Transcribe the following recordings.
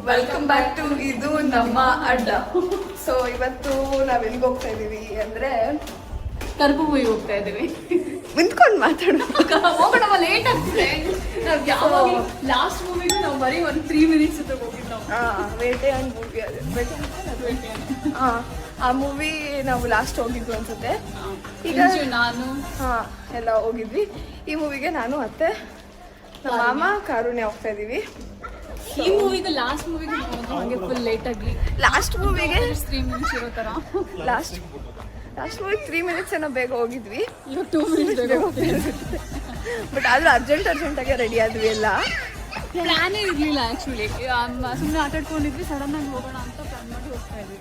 Welcome back to ಇದು ನಮ್ಮ ಅಡ್ಡ. ಸೊ ಇವತ್ತು ನಾವ್ ಎಲ್ಲಿಗೆ ಹೋಗ್ತಾ ಇದೀವಿ ಅಂದ್ರೆ ಕರ್ಬು ಮೂವಿ ಹೋಗ್ತಾ ಇದೀವಿ. ನಿಂತ್ಕೊಂಡು ಮಾತಾಡೋ ಹೋಗೋಣ, ಲೇಟ್ ಆಗ್ತಿದೆ. ನಾವು ಯಾವ ಲಾಸ್ಟ್ ಮೂವಿಗೂ ನಾವು ಬರೀ ಒಂದು 3 minutes ಹತ್ರ ಹೋಗಿದ್ದು ನಾವು. ಬೇಟೆ ಅಂಡ್ ಮೂವಿ ಅದು ಆ ಮೂವಿ ನಾವು ಲಾಸ್ಟ್ ಹೋಗಿದ್ವಿ ಅನ್ಸುತ್ತೆ. ಈಗ ನಾನು ಎಲ್ಲ ಹೋಗಿದ್ವಿ. ಈ ಮೂವಿಗೆ ನಾನು ಮತ್ತೆ ನಮ್ಮ ಮಾಮ ಕಾರುಣ್ಯ ಹೋಗ್ತಾ ಇದೀವಿ. ಈ ಮೂವಿಗೆ ಲಾಸ್ಟ್ ಮೂವಿಗೆ ಹಂಗೆ ಫುಲ್ ಲೇಟ್ ಆಗಿ ಲಾಸ್ಟ್ ಮೂವಿಗೆ 3 minutes ಇರೋ ತರ. ಲಾಸ್ಟ್ ಮೂವಿ 3 minutes ಏನೋ ಬೇಗ ಹೋಗಿದ್ವಿ. ಇವಾಗ 2 minutes ಬೇಗ ಹೋಗ್ತೀವಿ. ಬಟ್ ಆದ್ರೂ ಅರ್ಜೆಂಟಾಗೆ ರೆಡಿ ಆದ್ವಿ ಎಲ್ಲ. ಪ್ಲಾನೇ ಇರಲಿಲ್ಲ ಆ್ಯಕ್ಚುಲಿ. ಸುಮ್ಮನೆ ಆಟಾಡ್ಕೊಂಡಿದ್ವಿ, ಸಡನ್ ಆಗಿ ಹೋಗೋಣ ಅಂತ ಪ್ಲಾನ್ ಮಾಡಿ ಹೋಗ್ತಾ ಇದ್ವಿ.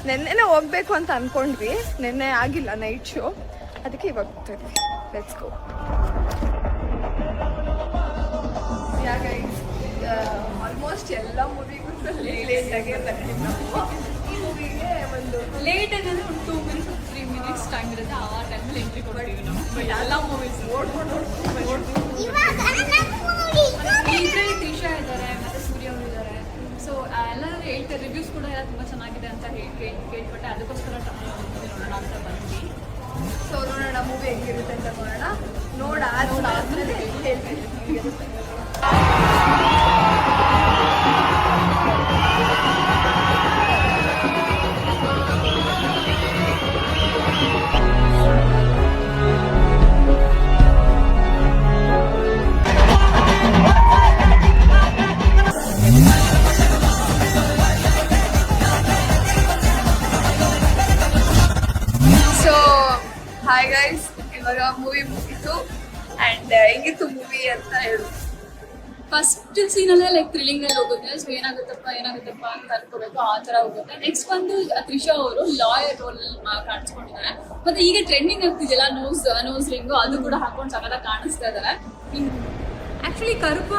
ನೆನ್ನೆನೇ ಹೋಗ್ಬೇಕು ಅಂತ ಅನ್ಕೊಂಡ್ವಿ, ನೆನ್ನೆ ಆಗಿಲ್ಲ ನೈಟ್ ಶೋ, ಅದಕ್ಕೆ ಇವಾಗ ಹೋಗ್ತಾ ಇದ್ವಿ. Let's go. ಆಲ್ಮೋಸ್ಟ್ ಎಲ್ಲ ಮೂವಿಗೂ ಲೇಟಾಗೆ ಬರ್ತೀವಿ ನಾವು. ಈ ಮೂವಿಗೆ ಒಂದು ಲೇಟ್ ಏನಂದ್ರೆ ಒಂದು 2 minutes 3 minutes ಟೈಮ್ ಇರುತ್ತೆ. ಆ ಟೈಮಲ್ಲಿ ಎಂಟ್ರಿ ಕೊಡ್ತೀವಿ ನಾವು. ಎಲ್ಲ ಮೂವೀಸ್ ಓಡ್ಕೊಂಡು ಇದರಲ್ಲಿ ತ್ರಿಷಾ ಇದ್ದಾರೆ, ಮತ್ತೆ ಸೂರ್ಯ ಅವರು ಇದ್ದಾರೆ. ಸೊ ಎಲ್ಲರೂ ಹೇಳ್ತಾರೆ, ರಿವ್ಯೂಸ್ ಕೂಡ ಎಲ್ಲ ತುಂಬ ಚೆನ್ನಾಗಿದೆ ಅಂತ ಕೇಳ್ಪಟ್ಟೆ. ಅದಕ್ಕೋಸ್ಕರ ನೋಡೋಣ ಅಂತ ಬಂದ್ವಿ. ಸೊ ನೋಡೋಣ ಮೂವಿ ಹೆಂಗಿರುತ್ತೆ ಅಂತ ನೋಡಾದ್ಮೇಲೆ ಹೇಳ್ತೀನಿ. ಸೊ ಹಾಯ್ ಗೈಸ್, ಇವಾಗ ಮೂವಿ ಮುಗೀತು. ಅಂಡ್ ಹೆಂಗಿತ್ತು ಮೂವಿ ಅಂತ ಹೇಳು. ಫಸ್ಟ್ ಸೀನಲ್ಲೇ ಲೈಕ್ ಥ್ರಿಲ್ಲಿಂಗ್ ಅಲ್ಲಿ ಹೋಗುತ್ತೆ. ಸೊ ಏನಾಗುತ್ತಪ್ಪ ಅಂತ ಅನ್ಕೋಬೇಕು, ಆ ತರ ಹೋಗುತ್ತೆ. ನೆಕ್ಸ್ಟ್ ಬಂದು ತ್ರಿಷಾ ಅವರು ಲಾಯರ್ ರೋಲ್ ಕಾಣಿಸ್ಕೊಂಡಿದ್ದಾರೆ. ಮತ್ತೆ ಈಗ ಟ್ರೆಂಡಿಂಗ್ ಆಗ್ತಿದೆಯಲ್ಲ ನೋಸ್ ರಿಂಗು, ಅದು ಕೂಡ ಹಾಕೊಂಡು ಸಕಲಾಗಿ ಕಾಣಿಸ್ತಾ ಇದ್ದಾರೆ. ಆಕ್ಚುಲಿ ಕರುಪ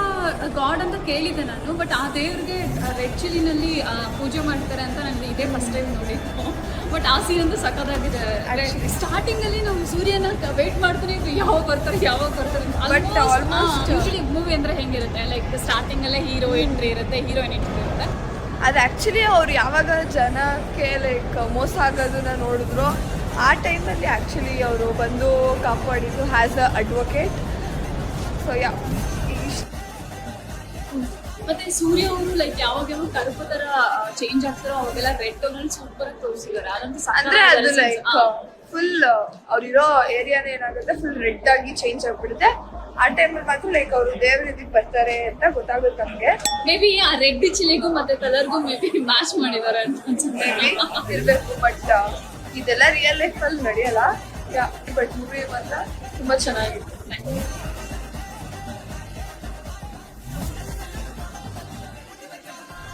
ಗಾಡ್ ಅಂತ ಕೇಳಿದ್ದೆ ನಾನು, ಬಟ್ ಆ ದೇವ್ರಿಗೆ ರೆಡ್ ಚಿಲ್ಲಿನಲ್ಲಿ ಪೂಜೆ ಮಾಡ್ತಾರೆ ಅಂತ ನನಗೆ ಇದೇ ಫಸ್ಟ್ ಟೈಮ್ ನೋಡಿದ್ದು. ಬಟ್ ಆ ಸೀನ್ ಅಂತೂ ಸಖತ್ತಾಗಿದೆ. ಸ್ಟಾರ್ಟಿಂಗ್ ಅಲ್ಲಿ ನಾವು ಸೂರ್ಯನ ವೇಟ್ ಮಾಡ್ತಾನೆ ಇದ್ವಿ, ಯಾವಾಗ ಬರ್ತಾರೆ ಬಟ್ ಆಲ್ಮೋಸ್ಟ್ ಯೂಶಲಿ ಮೂವಿ ಅಂದ್ರೆ ಹೆಂಗಿರುತ್ತೆ, ಲೈಕ್ ಸ್ಟಾರ್ಟಿಂಗ್ ಅಲ್ಲೇ ಹೀರೋ ಎಂಟ್ರಿ ಇರುತ್ತೆ, ಹೀರೋಯಿನ್ ಎಂಟ್ರಿ ಇರುತ್ತೆ. ಅದು ಆ್ಯಕ್ಚುಲಿ ಅವ್ರು ಯಾವಾಗ ಜನಕ್ಕೆ ಲೈಕ್ ಮೋಸ ಆಗೋದನ್ನ ನೋಡಿದ್ರು, ಆ ಟೈಮಲ್ಲಿ ಆ್ಯಕ್ಚುಲಿ ಅವರು ಬಂದು ಕಾಪಾಡಿದ್ದು ಹ್ಯಾಸ್ ಅ ಅಡ್ವೊಕೇಟ್. ಸೊ ಮತ್ತೆ ಸೂರ್ಯ ಅವರು ಲೈಕ್ ಯಾವಾಗ ಕರುಪ ತರ ಚೇಂಜ್ ಆಗ್ತಾರೋ ಅವಾಗೆಲ್ಲ ರೆಡ್ ಟೋನ್ ಅಲ್ಲಿ ಸೂಪರ್ ಆಗಿ ತೋರಿಸಿದ್ದಾರೆ. ಅದಂತೂ ಅಂದ್ರೆ ಅದು ಲೈಕ್ ಫುಲ್ ಅವ್ರಿರೋ ಏರಿಯಾನೇ ಏನಾಗುತ್ತೆ ಫುಲ್ ರೆಡ್ ಆಗಿ ಚೇಂಜ್ ಆಗ್ಬಿಡುತ್ತೆ. ಆ ಟೈಮಲ್ಲಿ ಮಾತ್ರ ಲೈಕ್ ಅವರು ದೇವ್ರ ಇದಕ್ಕೆ ಬರ್ತಾರೆ ಅಂತ ಗೊತ್ತಾಗುತ್ತೆ ನಮ್ಗೆ. ಮೇ ಬಿ ಆ ರೆಡ್ ಚಿಲ್ಲಿಗೂ ಮತ್ತೆ ಕಲರ್ಗೂ ಮೇ ಬಿ ಮ್ಯಾಚ್ ಮಾಡಿದ್ದಾರೆ ಅಂತ ಅನ್ಸುತ್ತೆ. ಇರ್ಬೇಕು. ಬಟ್ ಇದೆಲ್ಲ ರಿಯಲ್ ಲೈಫ್ ಅಲ್ಲಿ ನಡೆಯಲ್ಲ. ಬಟ್ ಮೂವಿ ಮಾತ್ರ ತುಂಬಾ ಚೆನ್ನಾಗಿತ್ತು.